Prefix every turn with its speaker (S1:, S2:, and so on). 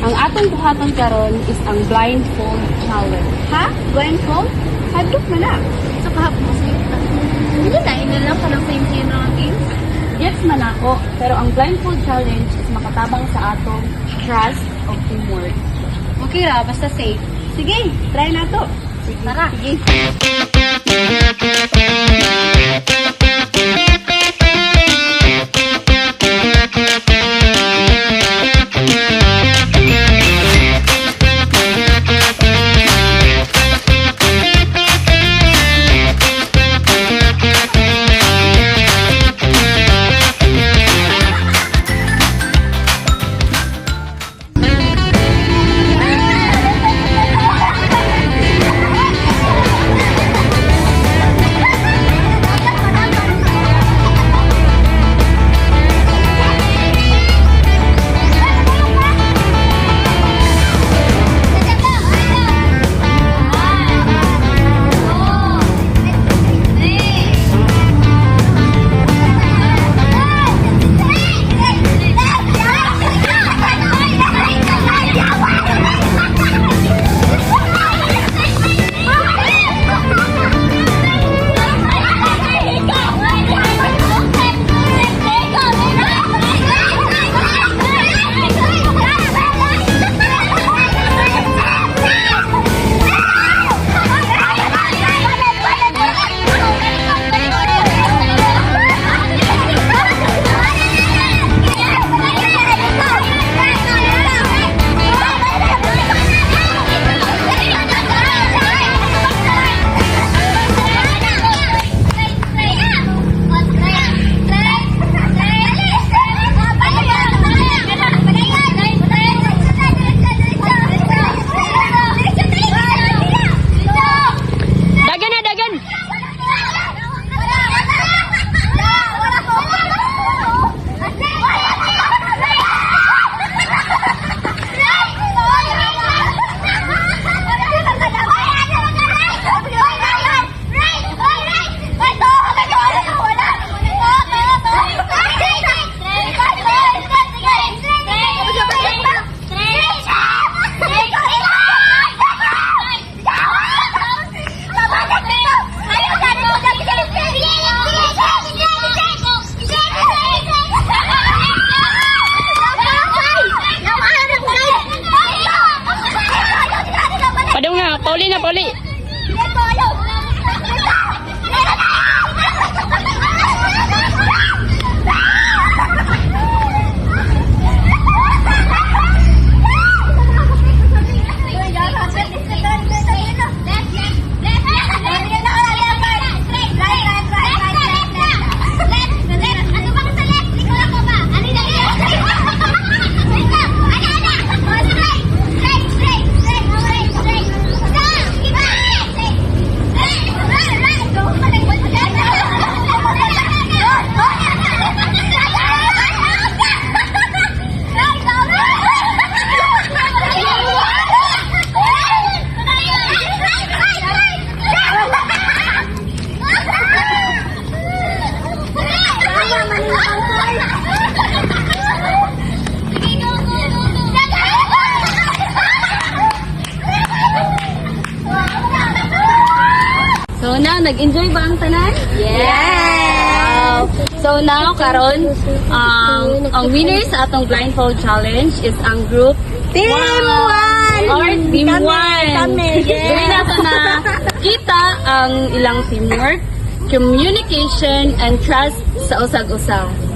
S1: Ang atong buhaton karon is ang blindfold challenge.
S2: Ha? Blindfold? Hadlok mo na.
S3: So kahapon mo sige. Hindi na inalam ka ng same thing ng games.
S1: Yes man ako, pero ang blindfold challenge is makatabang sa atong trust of teamwork.
S3: Okay ra, basta safe.
S2: Sige, try na to.
S3: Tara.
S2: Sige.
S1: Pauli. So now, nag-enjoy ba ang tanan?
S2: Yes!
S1: So now, karon, ang winner sa atong blindfold challenge is ang group
S2: Team 1!
S1: or Team 1.
S2: Kami, yes!
S1: Dili na to na kita ang ilang teamwork, communication, and trust sa usag-usa.